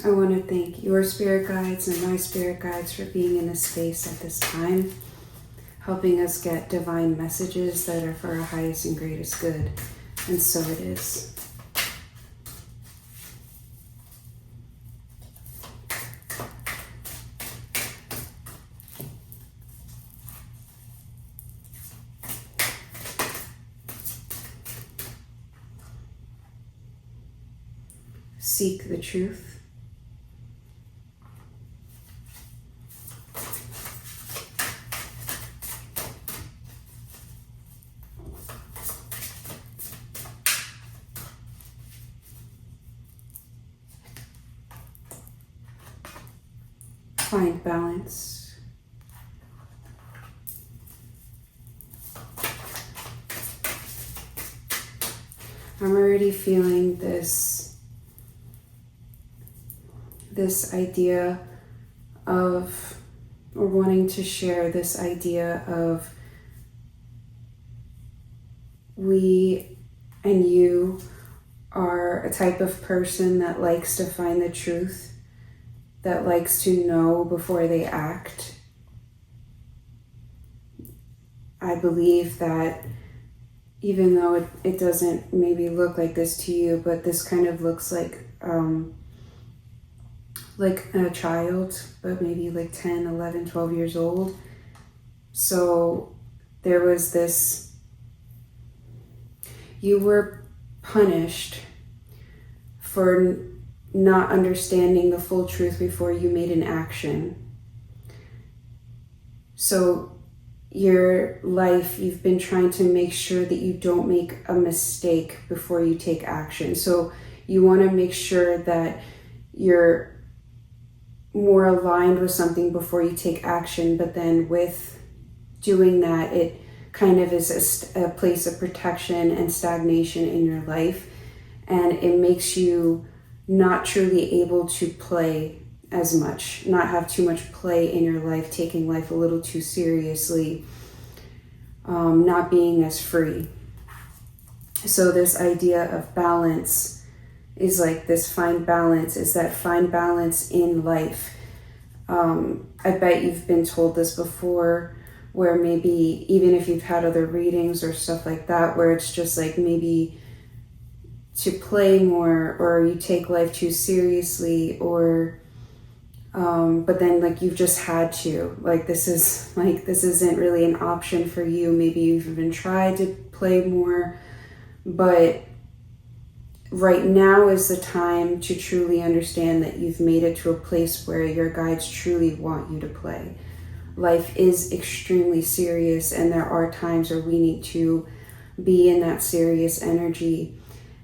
I want to thank your spirit guides and my spirit guides for being in this space at this time, helping us get divine messages that are for our highest and greatest good. And so it is. Seek the truth. Find balance. I'm already feeling this idea of, or wanting to share this idea of we and you are a type of person that likes to find the truth, that likes to know before they act. I believe that even though it doesn't maybe look like this to you, but this kind of looks like a child, but maybe like 10, 11, 12 years old. So there was this, you were punished for not understanding the full truth before you made an action. So your life, you've been trying to make sure that you don't make a mistake before you take action. So you want to make sure that you're more aligned with something before you take action, but then with doing that, it kind of is a place of protection and stagnation in your life, and it makes you not truly able to play as much, not have too much play in your life, taking life a little too seriously, not being as free. So this idea of balance is like this, find balance, is that find balance in life. I bet you've been told this before, where maybe even if you've had other readings or stuff like that, where it's just like maybe to play more, or you take life too seriously, or but then like you've just had to, like this isn't really an option for you. Maybe you've even tried to play more, but right now is the time to truly understand that you've made it to a place where your guides truly want you to play. Life is extremely serious, and there are times where we need to be in that serious energy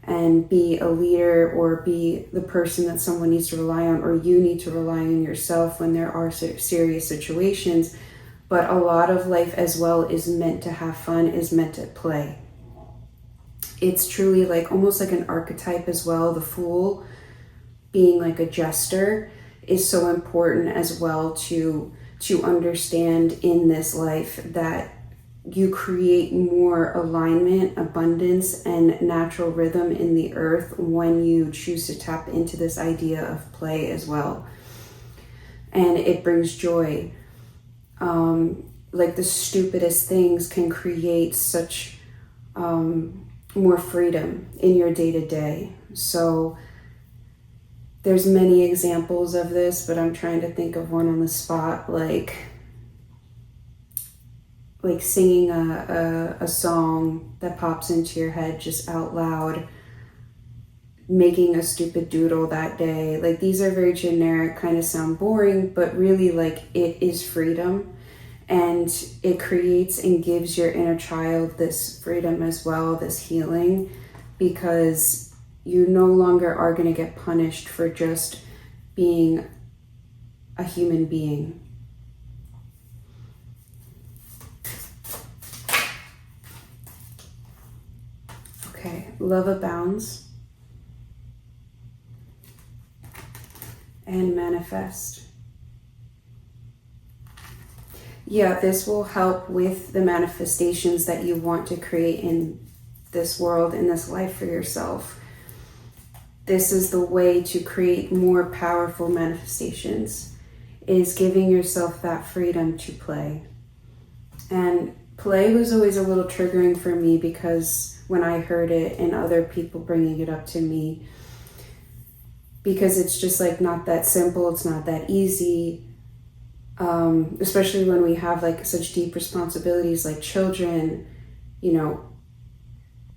and be a leader, or be the person that someone needs to rely on, or you need to rely on yourself when there are serious situations. But a lot of life as well is meant to have fun, is meant to play. It's truly like almost like an archetype as well. The Fool, being like a jester, is so important as well to understand in this life, that you create more alignment, abundance, and natural rhythm in the earth when you choose to tap into this idea of play as well. And it brings joy. Like the stupidest things can create such more freedom in your day-to-day. So there's many examples of this, but I'm trying to think of one on the spot, like singing a song that pops into your head just out loud, making a stupid doodle that day. Like these are very generic, kind of sound boring, but really like it is freedom, and it creates and gives your inner child this freedom as well, this healing, because you no longer are going to get punished for just being a human being. Okay, love abounds and manifest. Yeah, this will help with the manifestations that you want to create in this world, in this life for yourself. this is the way to create more powerful manifestations, is giving yourself that freedom to play. And play was always a little triggering for me, because when I heard it and other people bringing it up to me, because it's just like not that simple, it's not that easy, especially when we have like such deep responsibilities like children, you know,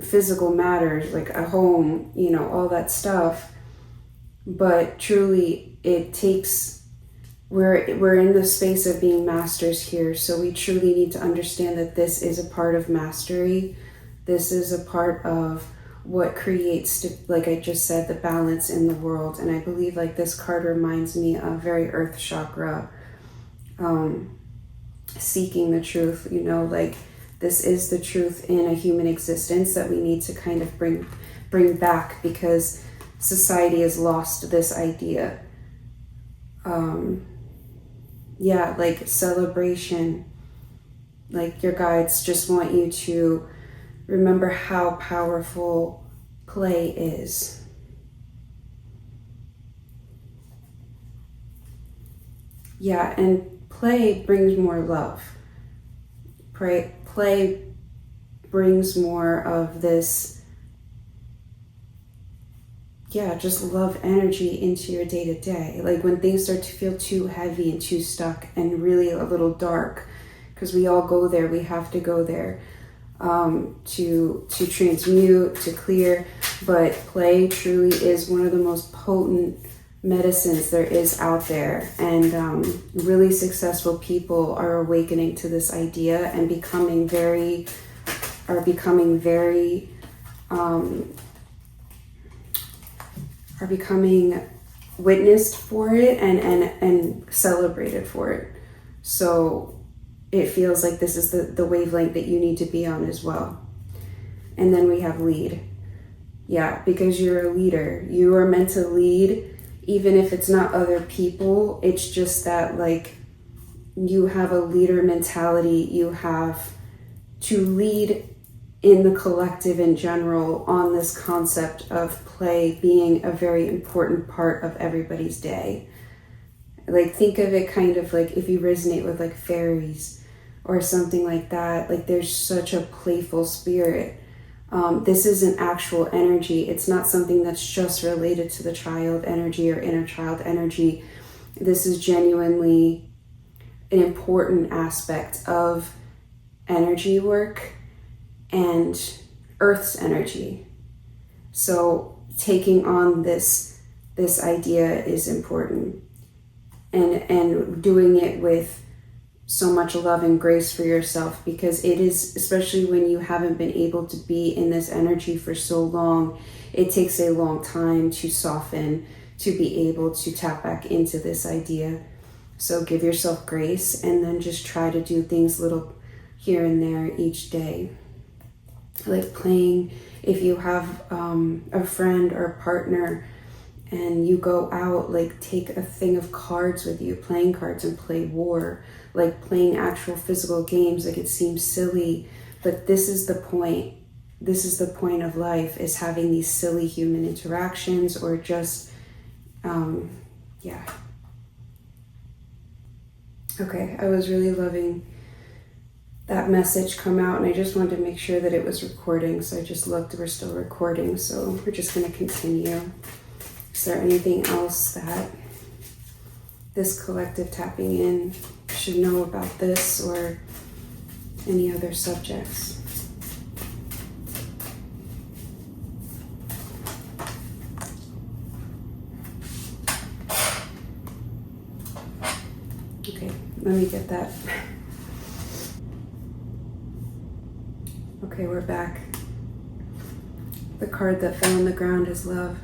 physical matters like a home, you know, all that stuff. But truly it takes, we're in the space of being masters here, so we truly need to understand that this is a part of mastery. This is a part of what creates, like I just said, the balance in the world. And I believe like this card reminds me of very earth chakra, seeking the truth, you know, like this is the truth in a human existence that we need to kind of bring back, because society has lost this idea. Yeah, like celebration, like your guides just want you to remember how powerful play is. Yeah, and play brings more love. Play brings more of this, yeah, just love energy into your day-to-day. Like when things start to feel too heavy and too stuck and really a little dark, because we all go there, we have to go there to transmute, to clear. But play truly is one of the most potent medicines there is out there, and really successful people are awakening to this idea and becoming very witnessed for it and celebrated for it. So it feels like this is the wavelength that you need to be on as well. And then we have lead. Yeah, because you're a leader. You are meant to lead, even if it's not other people. It's just that like you have a leader mentality. You have to lead in the collective in general on this concept of play being a very important part of everybody's day. Like think of it kind of like if you resonate with like fairies or something like that, like there's such a playful spirit. This is an actual energy. It's not something that's just related to the child energy or inner child energy. This is genuinely an important aspect of energy work and Earth's energy. So taking on this idea is important, and doing it with so much love and grace for yourself, because it is, especially when you haven't been able to be in this energy for so long, it takes a long time to soften, to be able to tap back into this idea. So give yourself grace, and then just try to do things little here and there each day. Like playing, if you have a friend or a partner and you go out, like take a thing of cards with you, playing cards and play war, like playing actual physical games. Like it seems silly, but this is the point. This is the point of life, is having these silly human interactions, or just, yeah. Okay, I was really loving that message come out, and I just wanted to make sure that it was recording, so I just looked, we're still recording, so we're just going to continue. Is there anything else that this collective tapping in should know about this, or any other subjects? Okay, let me get that. Okay, we're back. The card that fell on the ground is love.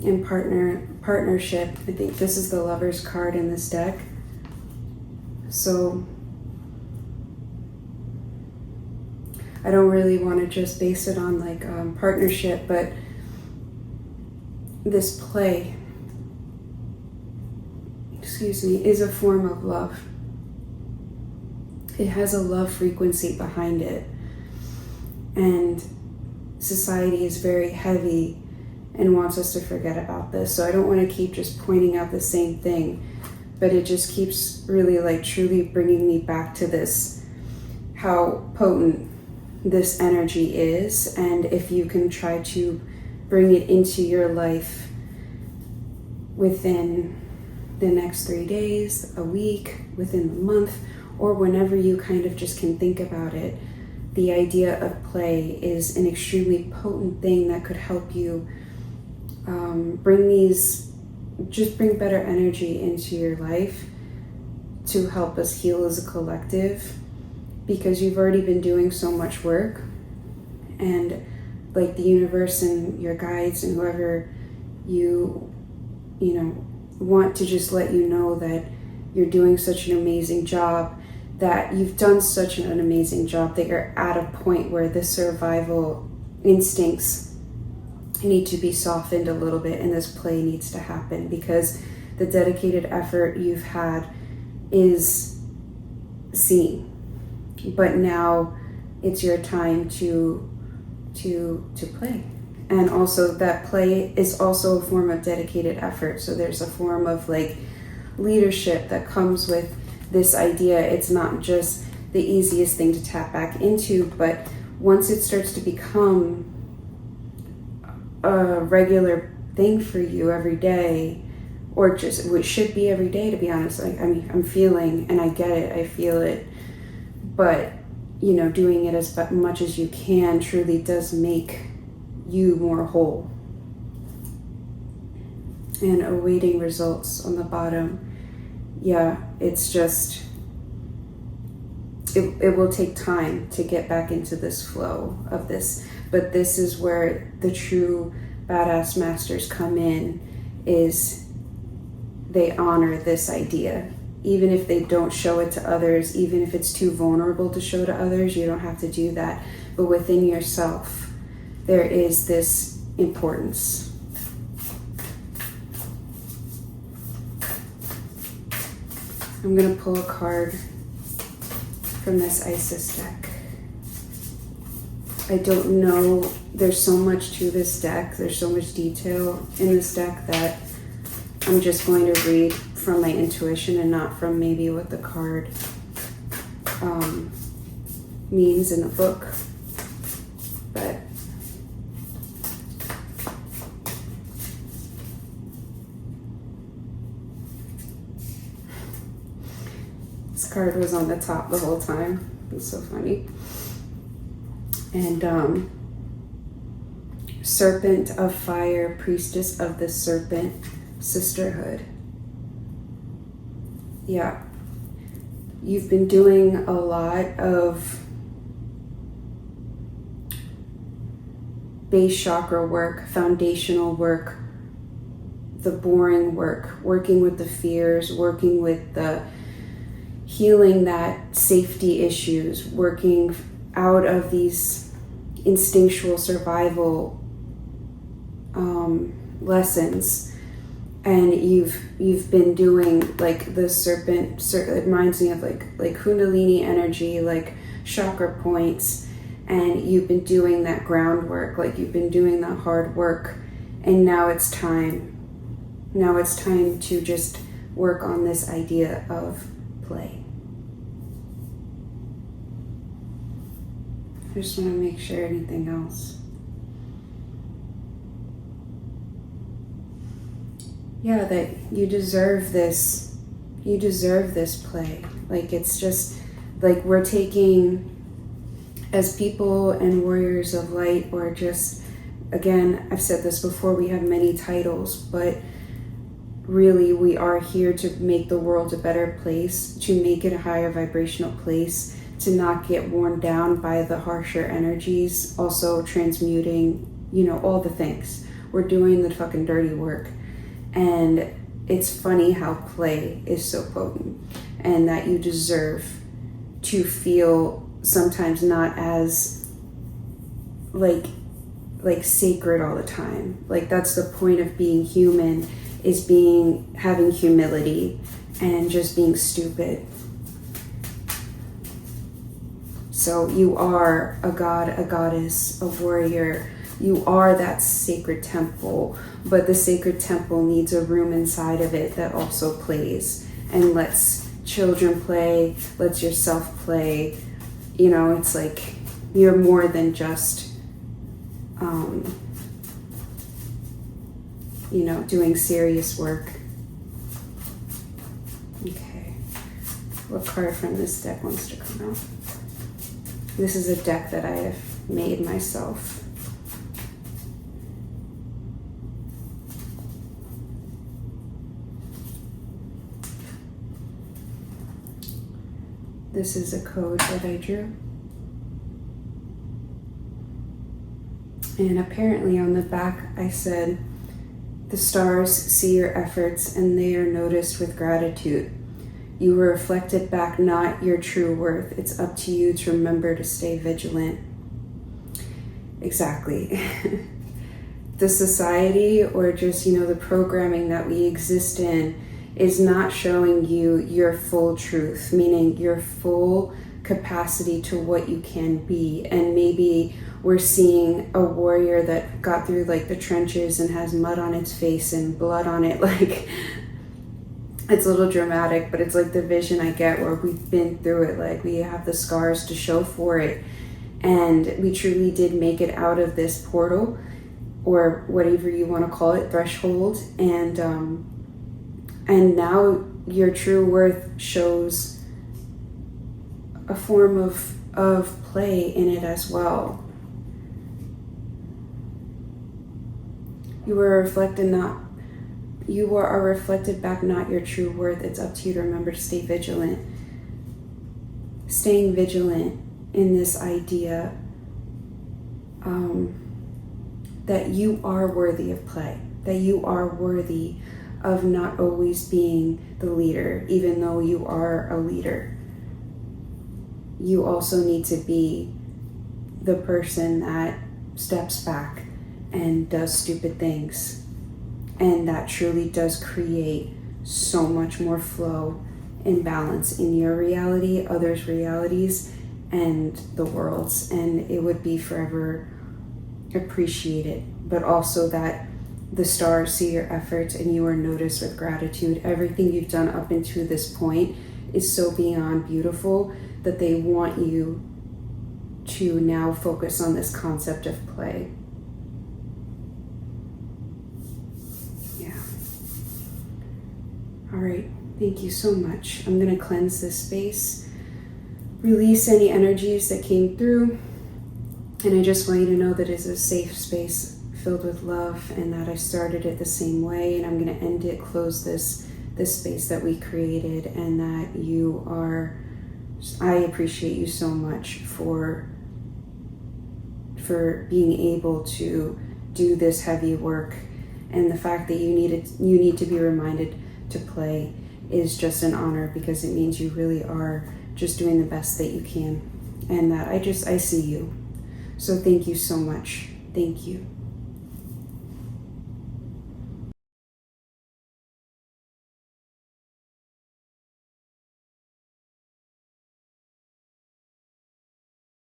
In partnership, I think this is the Lover's card in this deck. So I don't really want to just base it on like partnership, but this play, is a form of love. It has a love frequency behind it. And society is very heavy and wants us to forget about this. So I don't want to keep just pointing out the same thing, but it just keeps really like truly bringing me back to this, how potent this energy is. And if you can try to bring it into your life within the next 3 days, a week, within the month, or whenever you kind of just can think about it, the idea of play is an extremely potent thing that could help you bring better energy into your life to help us heal as a collective, because you've already been doing so much work, and like the universe and your guides and whoever you want to just let you know that you're doing such an amazing job, that you've done such an amazing job that you're at a point where the survival instincts need to be softened a little bit, and this play needs to happen, because the dedicated effort you've had is seen, but now it's your time to play. And also that play is also a form of dedicated effort, so there's a form of like leadership that comes with this idea. It's not just the easiest thing to tap back into, but once it starts to become a regular thing for you every day, or just it should be every day, to be honest. Like, I mean, I'm feeling, and I get it, I feel it, but doing it as much as you can truly does make you more whole. And awaiting results on the bottom, yeah, it's just it will take time to get back into this flow of this. But this is where the true badass masters come in, is they honor this idea. Even if they don't show it to others, even if it's too vulnerable to show to others, you don't have to do that. But within yourself, there is this importance. I'm going to pull a card from this Isis deck. I don't know, there's so much to this deck, there's so much detail in this deck that I'm just going to read from my intuition and not from maybe what the card means in the book. But this card was on the top the whole time. It's so funny. And Serpent of Fire, Priestess of the Serpent, Sisterhood. Yeah, you've been doing a lot of base chakra work, foundational work, the boring work, working with the fears, working with the healing that safety issues, working out of these instinctual survival lessons. And you've been doing like the serpent, it reminds me of like Kundalini energy, like chakra points, and you've been doing that groundwork, like you've been doing that hard work, and now it's time to just work on this idea of play. I just want to make sure anything else. Yeah, that you deserve this play. Like, it's just like we're taking, as people and warriors of light, or just, again, I've said this before, we have many titles, but really we are here to make the world a better place, to make it a higher vibrational place, to not get worn down by the harsher energies, also transmuting, all the things. We're doing the fucking dirty work. And it's funny how play is so potent, and that you deserve to feel sometimes not as like sacred all the time. Like, that's the point of being human, is having humility and just being stupid. So you are a god, a goddess, a warrior, You are that sacred temple, but the sacred temple needs a room inside of it that also plays and lets children play, lets yourself play. You know, it's like you're more than just, you know, doing serious work. Okay, what card from this deck wants to come out? This is a deck that I have made myself. This is a code that I drew. And apparently on the back I said, the stars see your efforts and they are noticed with gratitude. You were reflected back, not your true worth. It's up to you to remember to stay vigilant. Exactly. The society, or just, you know, the programming that we exist in, is not showing you your full truth, meaning your full capacity to what you can be. And maybe we're seeing a warrior that got through like the trenches and has mud on its face and blood on it. Like, it's a little dramatic, but it's like the vision I get where we've been through it. Like, we have the scars to show for it. And we truly did make it out of this portal, or whatever you want to call it, threshold. And now your true worth shows a form of play in it as well. You are reflected back, not your true worth. It's up to you to remember to stay vigilant. Staying vigilant in this idea that you are worthy of play, that you are worthy of not always being the leader, even though you are a leader. You also need to be the person that steps back and does stupid things, and that truly does create so much more flow and balance in your reality, others' realities, and the world's. And it would be forever appreciated. But also that the stars see your efforts and you are noticed with gratitude. Everything you've done up until this point is so beyond beautiful that they want you to now focus on this concept of play. Yeah. All right. Thank you so much. I'm going to cleanse this space, release any energies that came through. And I just want you to know that it's a safe space filled with love, and that I started it the same way, and I'm going to end it, close this space that we created, and that you are, I appreciate you so much for being able to do this heavy work. And the fact that you need to be reminded to play is just an honor, because it means you really are just doing the best that you can, and that I see you. So thank you so much. Thank you.